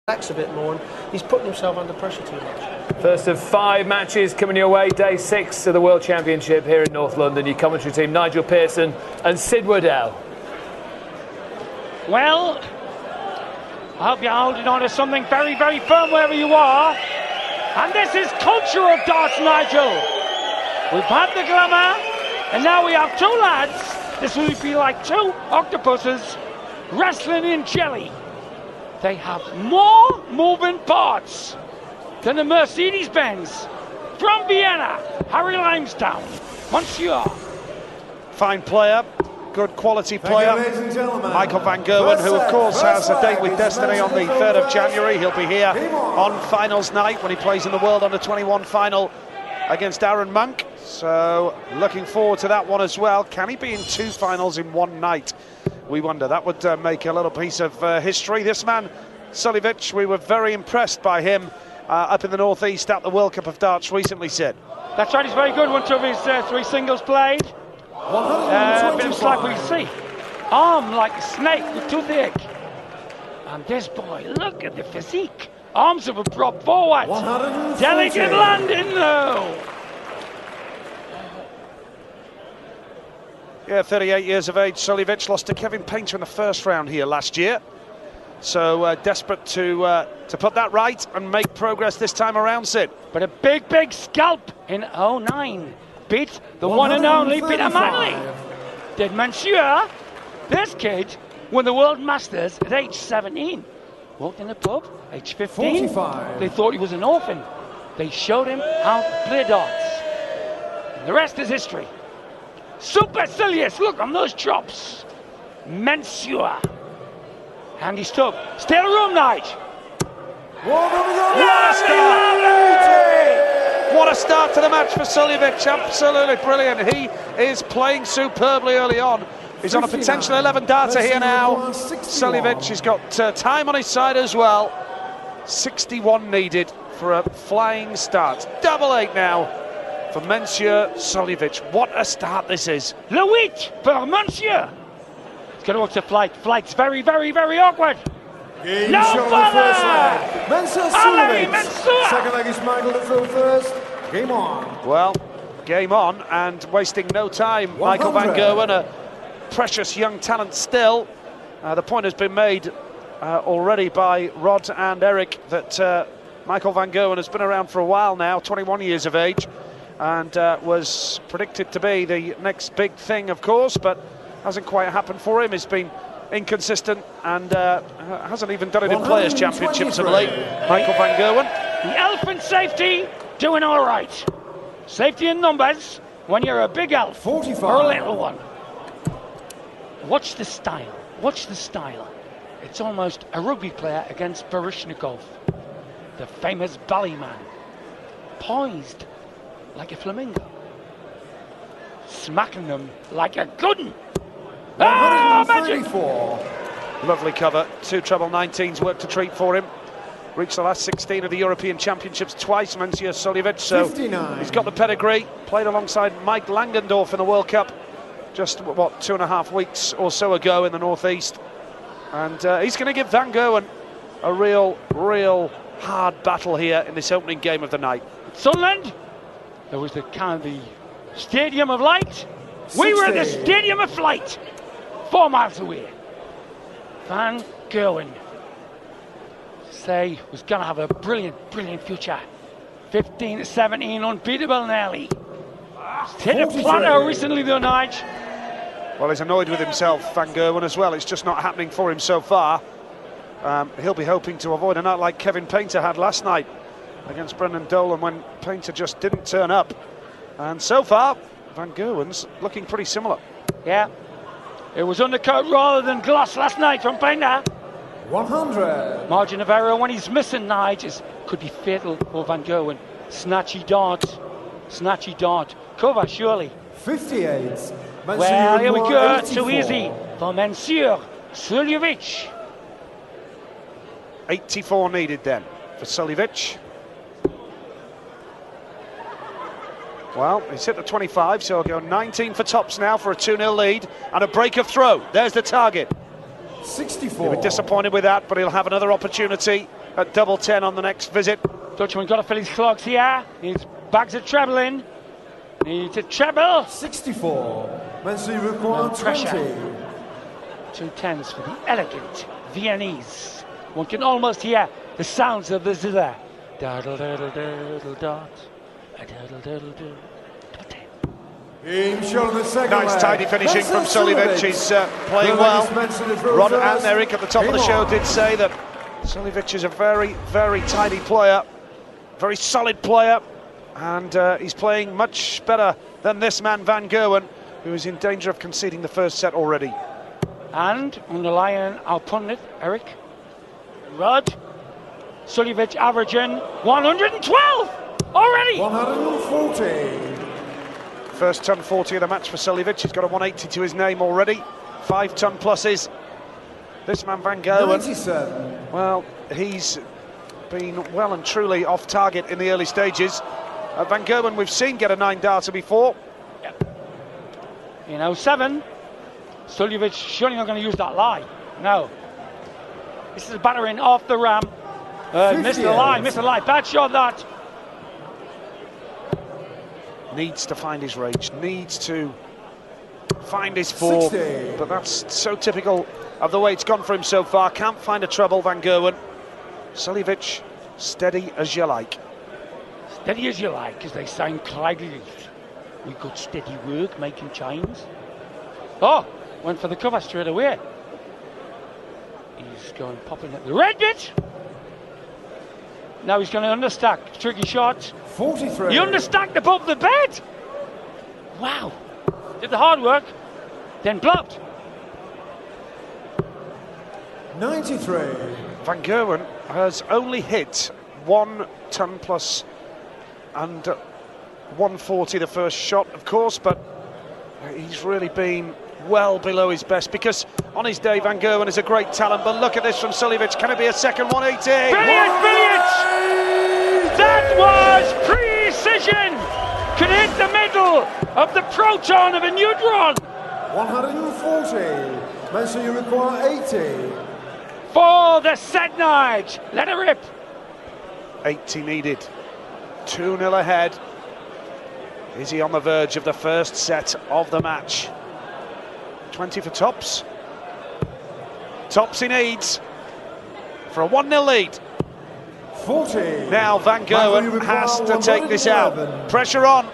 relax a bit more, and he's putting himself under pressure too much. First of 5 matches coming your way, day 6 of the World Championship here in North London. Your commentary team, Nigel Pearson and Sid Waddell. Well, I hope you're holding on to something very, very firm wherever you are. And this is culture of darts, Nigel. We've had the glamour, and now we have 2 lads. This will be like 2 octopuses wrestling in jelly. They have more moving parts than a Mercedes-Benz from Vienna. Harry Limestone, Monsieur. Fine player, good quality player. Michael van Gerwen, who of course has a date with Destiny on the 3rd of January. He'll be here on finals night when he plays in the World Under-21 final against Aaron Monk. So looking forward to that one as well. Can he be in 2 finals in 1 night? We wonder. That would make a little piece of history. This man, Suljovic, we were very impressed by him up in the northeast at the World Cup of Darts recently, Sid. That's right, he's very good. 1 of his 3 singles played. A bit of slack we see. Arm like a snake with toothache. And this boy, look at the physique. Arms of a prop forward. Delicate landing though. Yeah, 38 years of age, Suljovic lost to Kevin Painter in the first round here last year. So desperate to put that right and make progress this time around, Sid. But a big, big scalp in 09. Beat the one and only Peter Manley. Did Monsieur, this kid, won the World Masters at age 17. Walked in a pub, age 15. 45. They thought he was an orphan. They showed him how to play darts. And the rest is history. Supercilious, look on those chops. Monsieur. Handy stuff. Still room night. What a start to the match for Suljovic. Absolutely brilliant. He is playing superbly early on. He's on a potential 11 darter here now. Suljovic has got time on his side as well. 61 needed for a flying start. Double 8 now for Monsieur Suljovic. What a start this is. Le 8 for Monsieur. It's going to work to flight. Flight's very, very, very awkward. Game No show bother! the first leg. Mensur Ali Suljovic. Mensur. Second leg is Michael to throw first. Game on. Well, game on and wasting no time. Michael van 100. Gerwen, a precious young talent still. The point has been made already by Rod and Eric that Michael van Gerwen has been around for a while now, 21 years of age, and was predicted to be the next big thing, of course, but hasn't quite happened for him. He's been inconsistent and hasn't even done it in Players' Championships of late. Michael van Gerwen. The elephant safety doing all right. Safety in numbers when you're a big elf 45. or a little one. Watch the style. Watch the style. It's almost a rugby player against Baryshnikov, the famous ballyman. Poised like a flamingo. Smacking them like a good one. Ah, magic! 134. Lovely cover. 2 treble 19s work to treat for him. Reached the last 16 of the European Championships twice, Monsieur Suljovic. So 59. he's got the pedigree. Played alongside Mike Langendorf in the World Cup just, what, 2.5 weeks or so ago in the Northeast. And he's going to give Van Gerwen a real hard battle here in this opening game of the night. Sunderland, there was the Stadium of Light. We were at the 60. Stadium of Flight, 4 miles away. Van Gerwen, say, was going to have a brilliant future. 15 to 17, unbeatable nearly. Hit a plateau recently though, Nige. Well, he's annoyed with himself, Van Gerwen, as well. It's just not happening for him so far. He'll be hoping to avoid a night like Kevin Painter had last night against Brendan Dolan when Painter just didn't turn up. And so far, Van Gerwen's looking pretty similar. Yeah, it was undercoat rather than gloss last night from Painter. 100. Margin of error when he's missing, Nige, could be fatal for Van Gerwen. Snatchy dart. Cover, surely. 58. Well, here we go. 84. Too easy for Monsieur Suljovic. 84 needed then for Suljovic. Well, he's hit the 25, so he'll go 19 for tops now for a 2-0 lead and a break of throw. There's the target. 64. He'll be disappointed with that, but he'll have another opportunity at double 10 on the next visit. Dutchman got to fill his clogs here. His bags are trebling. Needs a treble. 64. Mensen you require No pressure. 20. 2 10s for the elegant Viennese. One can almost hear the sounds of the zither. Daddle daddle daddle dot. Daddle daddle daddle. Game shot on the second Nice leg. tidy finishing from Suljevic. He's playing well. Rod and Eric at the top of the show did say that Suljevic is a very, very tidy player, very solid player, and he's playing much better than this man Van Gerwen, who is in danger of conceding the first set already. And underlying our pundit, Eric, Rod, Suljevic averaging 112 already. 140. First ton 40 of the match for Suljevic. He's got a 180 to his name already. 5 ton pluses. This man Van Gerwen, 97. well, he's been well and truly off target in the early stages. Van Gerwen we've seen get a 9-darter before. In 07, Suljevic surely not going to use that lie. No. This is a battering off the ram. Missed the line, missed the line. Bad shot that. Needs to find his range, needs to find his form, 60. but that's so typical of the way it's gone for him so far. Can't find a treble, Van Gerwen. Suljevic, steady as you like. Steady as you like, as they say in Clyde. We got steady work making chains. Oh, went for the cover straight away. He's going popping at the red bit. Now he's going to understack. Tricky shot. 43. He understacked above the bed. Wow. Did the hard work, then blocked. 93. Van Gerwen has only hit 1 ton plus and 140 the first shot, of course, but he's really been well below his best, because on his day Van Gerwen is a great talent, but look at this from Suljevic. Can it be a second 180? Brilliant, brilliant! That was precision! Could hit the middle of the proton of a neutron! 140. Mensen you require 80. For the set, Nige. Let it rip. 80 needed. 2-0 ahead. Is he on the verge of the first set of the match? 20 for Tops. Tops he needs for a 1-0 lead. 40. Now Van Gerwen has to take this out. Pressure on.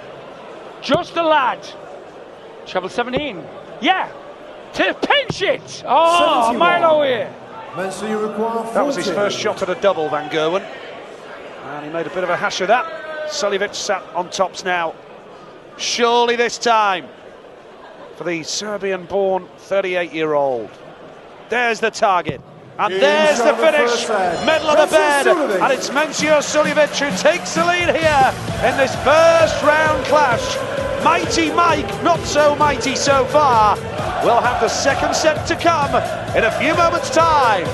Just the lad. Treble 17. Yeah. To pinch it. Oh, 71. a mile away. Mensen you require 40. That was his first shot at a double, Van Gerwen. And he made a bit of a hash of that. Suljevic sat on Tops now. Surely this time for the Serbian-born 38-year-old. There's the target. And there's the finish. Middle of the bed. And it's Mensur Suljevic who takes the lead here in this first round clash. Mighty Mike, not so mighty so far. We'll have the second set to come in a few moments' time.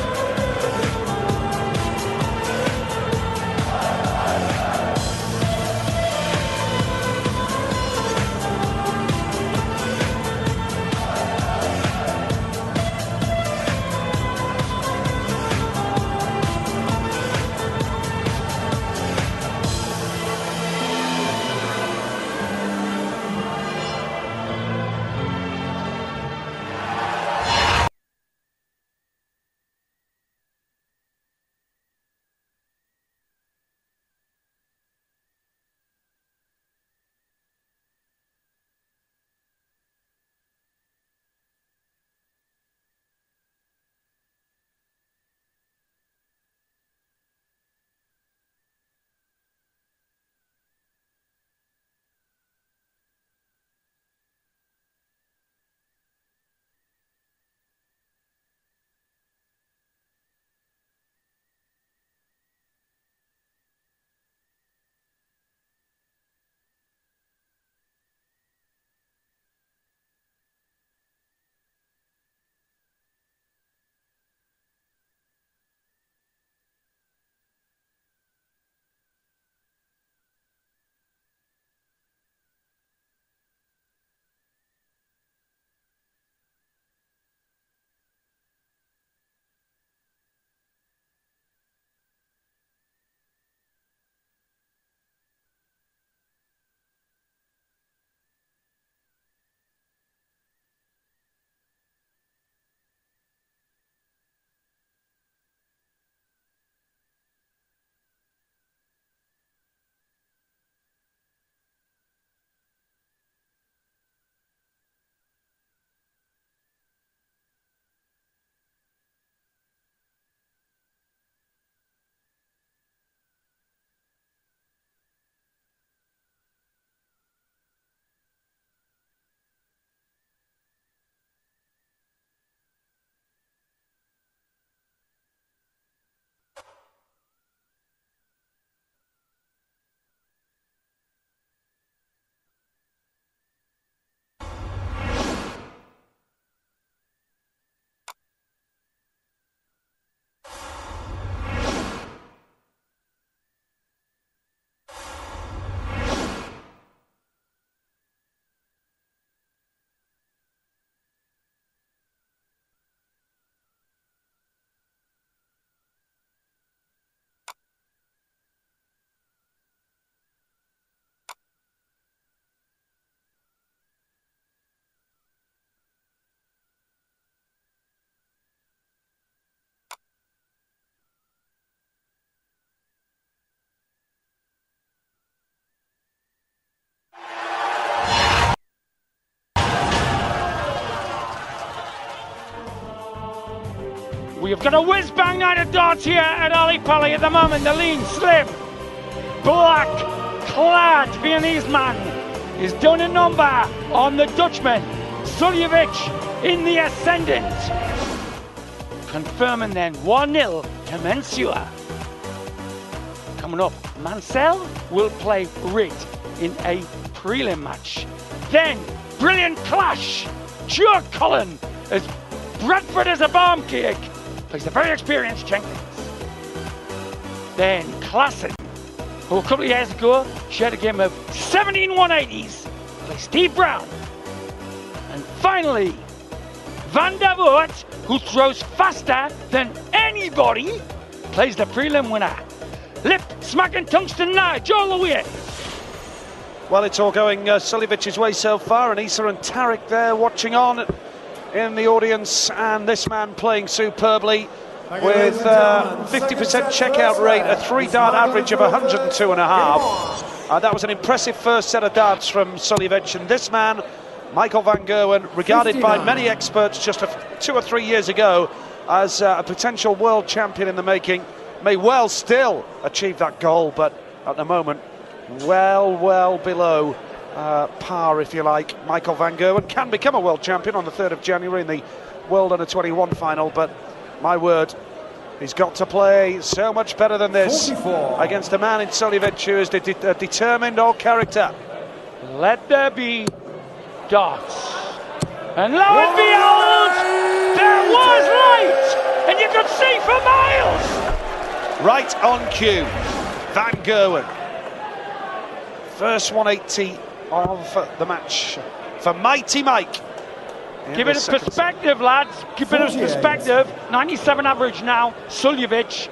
We've got a whiz-bang night of darts here at Ali Pali at the moment. The lean, slim, black-clad Viennese man is doing a number on the Dutchman. Suljovic in the ascendant. Confirming then 1-0 to Mensua. Coming up, Mansell will play Reid in a prelim match. Then, brilliant clash. Stuart Cullen as Bradford as a bomb kick. Plays the very experienced Jenkins. Then Klassen, who a couple of years ago shared a game of 17 180s, plays Steve Brown. And finally, Van der Voort, who throws faster than anybody, plays the prelim winner. Lip smacking tungsten Nige all the way. Well, it's all going Suljovic's way so far, and Issa and Tariq there watching on in the audience, and this man playing superbly with 50% checkout rate, a 3-dart average of 102.5. That was an impressive first set of darts from Suljovic, and this man, Michael van Gerwen, regarded by many experts just 2 or 3 years ago as a potential world champion in the making, may well still achieve that goal, but at the moment, well below par, if you like. Michael van Gerwen can become a world champion on the 3rd of January in the World Under-21 final, but my word, he's got to play so much better than this 44. Against a man in Suljovic who is a determined old character. Let there be darts. And lo and behold, there was light, and you could see for miles. Right on cue, Van Gerwen. First 180 of the match for Mighty Mike. Give it a perspective, lads. Give it a perspective. 97 average now. Suljovic,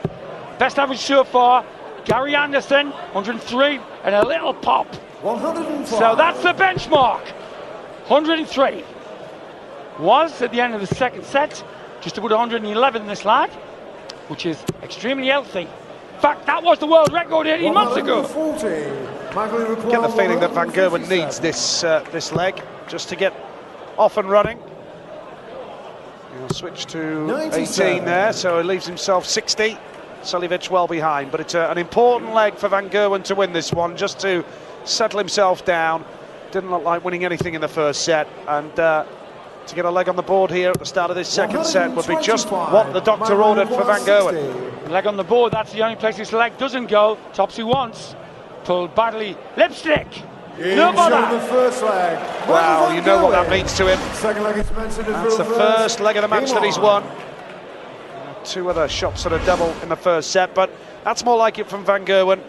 best average so far. Gary Anderson, 103 and a little pop. 105. So that's the benchmark. 103. Was at the end of the second set, just about 111 this lad, which is extremely healthy. In fact, that was the world record 18 months ago. Get the feeling that Van Gerwen needs this leg just to get off and running. He'll switch to 18 there, so he leaves himself 60. Suljovic well behind, but it's an important leg for Van Gerwen to win this one, just to settle himself down. Didn't look like winning anything in the first set, and to get a leg on the board here at the start of this second set would be just what the doctor ordered for Van Gerwen. Leg on the board, that's the only place this leg doesn't go. Topsy once, pulled badly. Lipstick! No bother! The first leg. Wow, you know what that means to him. Second leg is meant to That's the first leg of the match that he's won. 2 other shots at a double in the first set, but that's more like it from Van Gerwen.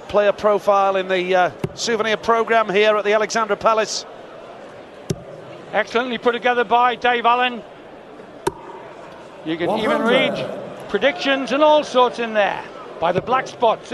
Player profile in the souvenir programme here at the Alexandra Palace. Excellently put together by Dave Allen. You can even read predictions and all sorts in there by the black spots.